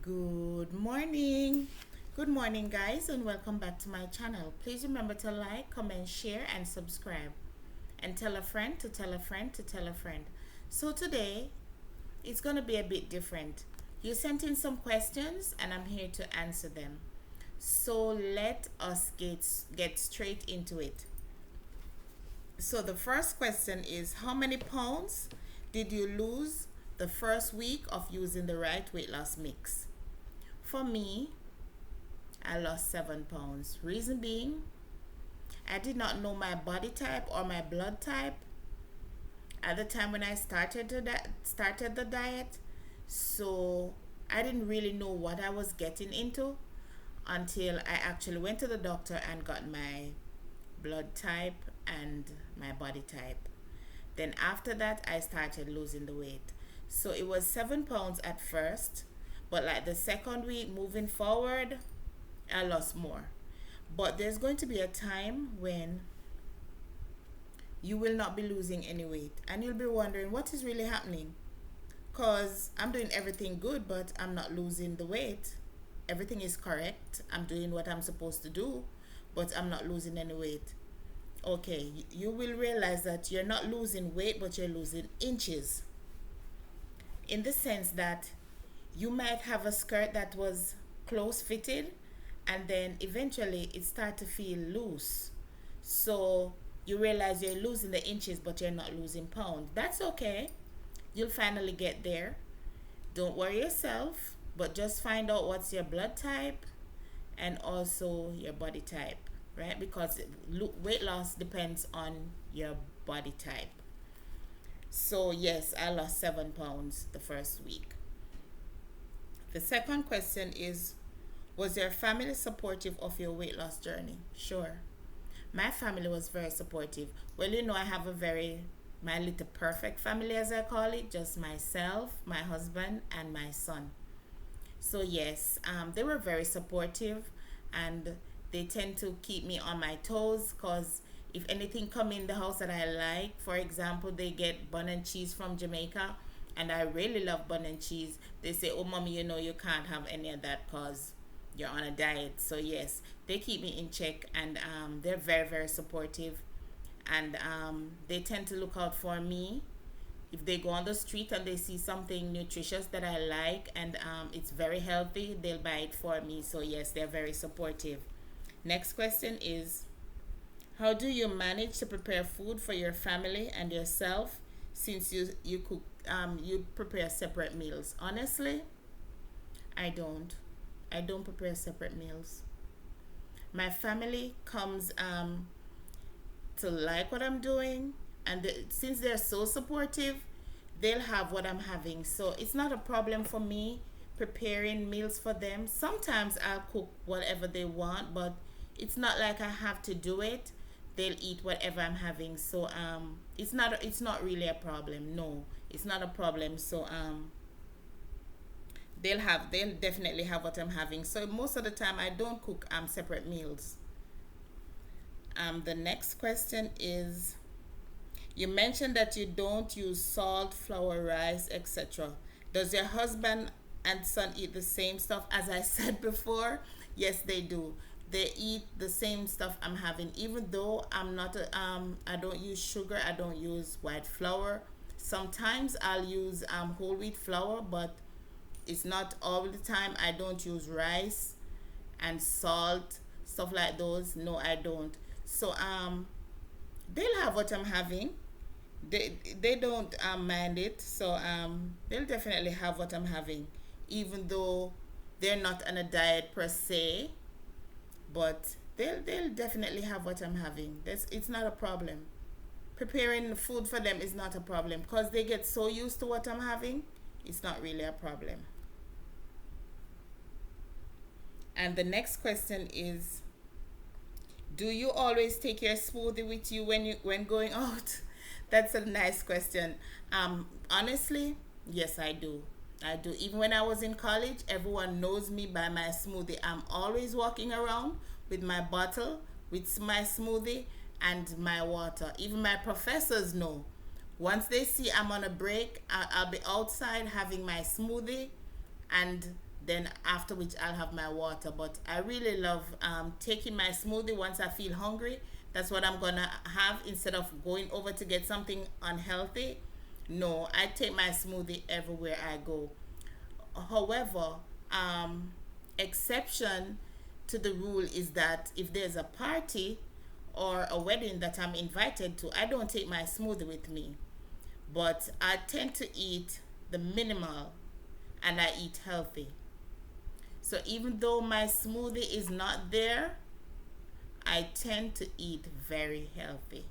Good morning. Good morning, guys, and welcome back to my channel. Please remember to like, comment, share, and subscribe. And tell a friend to tell a friend to tell a friend. So, today it's going to be a bit different. You sent in some questions, and I'm here to answer them. So, let us get straight into it. So, the first question is: how many pounds did you lose the first week of using the right weight loss mix? For me, I lost 7 pounds. Reason being, I did not know my body type or my blood type at the time when I started the diet. So I didn't really know what I was getting into until I actually went to the doctor and got my blood type and my body type. Then after that, I started losing the weight. So it was 7 pounds at first, but like the second week moving forward, I lost more. But there's going to be a time when you will not be losing any weight and you'll be wondering what is really happening. Because I'm doing everything good, but I'm not losing the weight. Everything is correct. I'm doing what I'm supposed to do, but I'm not losing any weight. Okay, you will realize that you're not losing weight, but you're losing inches. In the sense that you might have a skirt that was close fitted and then eventually it start to feel loose, so you realize you're losing the inches but you're not losing pounds. That's okay, you'll finally get there. Don't worry yourself, but just find out what's your blood type and also your body type, right? Because weight loss depends on your body type. So yes, I lost 7 pounds the first week. The second question is: was your family supportive of your weight loss journey? Sure. My family was very supportive. Well, I have my little perfect family, as I call it, just myself, my husband, and my son. So, yes, they were very supportive and they tend to keep me on my toes because if anything come in the house that I like, for example, they get bun and cheese from Jamaica and I really love bun and cheese. They say, "Oh, mommy, you can't have any of that because you're on a diet." So yes, they keep me in check and they're very, very supportive. And they tend to look out for me. If they go on the street and they see something nutritious that I like and it's very healthy, they'll buy it for me. So yes, they're very supportive. Next question is: how do you manage to prepare food for your family and yourself since you prepare separate meals? Honestly, I don't. I don't prepare separate meals. My family comes to like what I'm doing, and since they're so supportive, they'll have what I'm having. So it's not a problem for me preparing meals for them. Sometimes I'll cook whatever they want, but it's not like I have to do it. They'll eat whatever I'm having. So it's not really a problem. No, it's not a problem. So they'll definitely have what I'm having. So most of the time I don't cook separate meals. The next question is: you mentioned that you don't use salt, flour, rice, etc. Does your husband and son eat the same stuff as I said before? Yes, they do. They eat the same stuff I'm having, even though I don't use sugar, I don't use white flour. Sometimes I'll use whole wheat flour, but it's not all the time. I don't use rice and salt, stuff like those. No, I don't. So they'll have what I'm having. They don't mind it. So they'll definitely have what I'm having, even though they're not on a diet per se. But they'll definitely have what I'm having. It's not a problem. Preparing food for them is not a problem because they get so used to what I'm having. It's not really a problem. And the next question is: do you always take your smoothie with you when going out? That's a nice question. Honestly, yes, I do. I do. Even when I was in college, everyone knows me by my smoothie. I'm always walking around with my bottle, with my smoothie, and my water. Even my professors know. Once they see I'm on a break, I'll be outside having my smoothie and then after which I'll have my water. But I really love taking my smoothie once I feel hungry. That's what I'm gonna have instead of going over to get something unhealthy. No, I take my smoothie everywhere I go. However, um, exception to the rule is that if there's a party or a wedding that I'm invited to, I don't take my smoothie with me. But I tend to eat the minimal and I eat healthy. So even though my smoothie is not there, I tend to eat very healthy.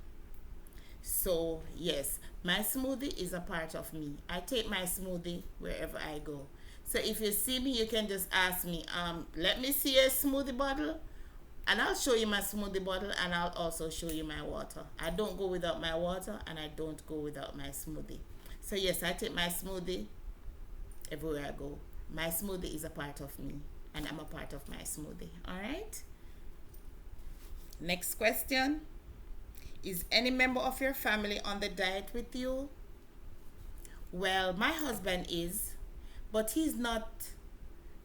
So, yes, my smoothie is a part of me. I take my smoothie wherever I go. So, if you see me, you can just ask me, let me see a smoothie bottle, and I'll show you my smoothie bottle, and I'll also show you my water. I don't go without my water, and I don't go without my smoothie. So, yes, I take my smoothie everywhere I go. My smoothie is a part of me, and I'm a part of my smoothie. All right? Next question. Is any member of your family on the diet with you? Well, my husband is, but he's not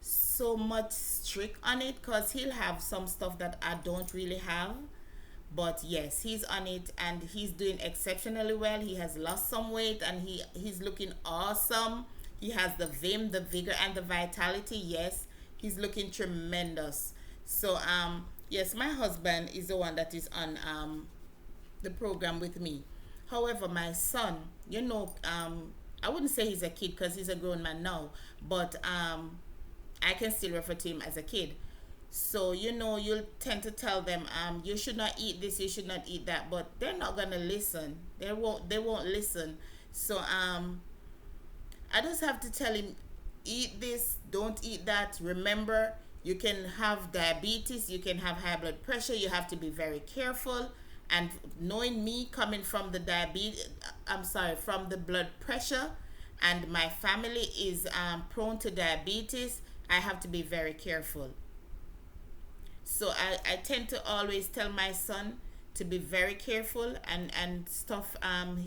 so much strict on it because he'll have some stuff that I don't really have. But yes, he's on it and he's doing exceptionally well. He has lost some weight and he's looking awesome. He has the vim, the vigor, and the vitality. Yes, he's looking tremendous. So yes, my husband is the one that is on the program with me. However, my son, I wouldn't say he's a kid because he's a grown man now, but I can still refer to him as a kid. So, you'll tend to tell them, you should not eat this, you should not eat that, but they're not gonna listen. They won't listen. So, I just have to tell him, eat this, don't eat that. Remember, you can have diabetes, you can have high blood pressure, you have to be very careful. And knowing me coming from the from the blood pressure, and my family is prone to diabetes, I have to be very careful. So I tend to always tell my son to be very careful, and stuff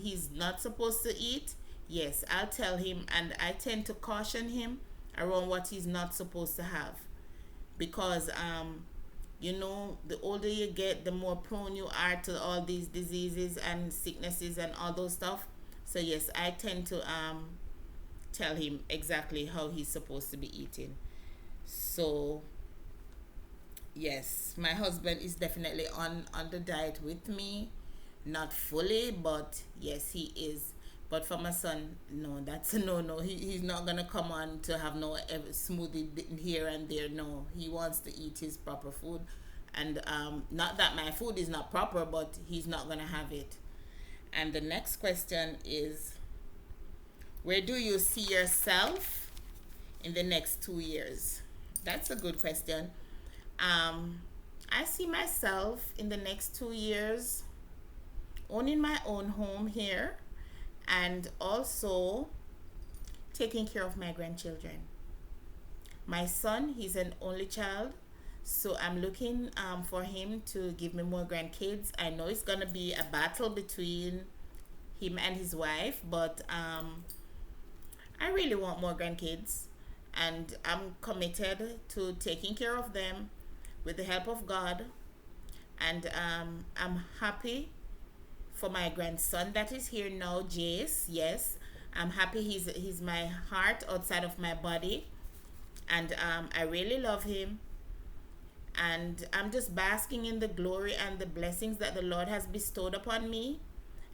he's not supposed to eat. Yes, I'll tell him, and I tend to caution him around what he's not supposed to have, because the older you get, the more prone you are to all these diseases and sicknesses and all those stuff. So yes, I tend to tell him exactly how he's supposed to be eating. So yes, my husband is definitely on the diet with me, not fully, but yes, he is. But for my son, no, that's a no. He's not gonna come on to have no smoothie here and there. No, he wants to eat his proper food, and not that my food is not proper, but he's not gonna have it. And the next question is, where do you see yourself in the next 2 years? That's a good question. I see myself in the next 2 years owning my own home here, and also taking care of my grandchildren. My son, he's an only child, so I'm looking for him to give me more grandkids. I know it's gonna be a battle between him and his wife, but I really want more grandkids, and I'm committed to taking care of them with the help of God. And I'm happy for my grandson that is here now, Jace. Yes, I'm happy he's my heart outside of my body, and I really love him. And I'm just basking in the glory and the blessings that the Lord has bestowed upon me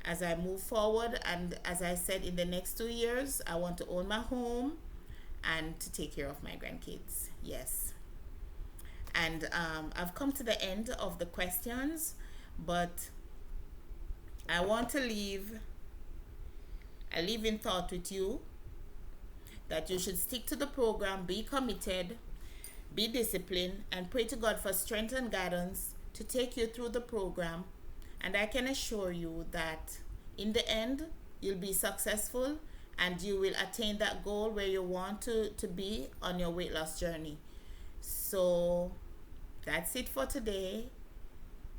as I move forward. And as I said, in the next 2 years, I want to own my home and to take care of my grandkids. Yes. And I've come to the end of the questions, but I want to leave a leaving thought with you, that you should stick to the program, be committed, be disciplined, and pray to God for strength and guidance to take you through the program. And I can assure you that in the end, you'll be successful and you will attain that goal where you want to be on your weight loss journey. So that's it for today.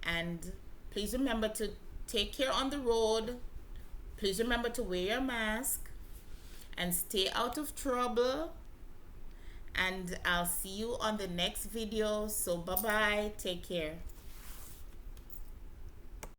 And please remember to take care on the road. Please remember to wear your mask and stay out of trouble. and I'll see you on the next video. So bye bye, take care.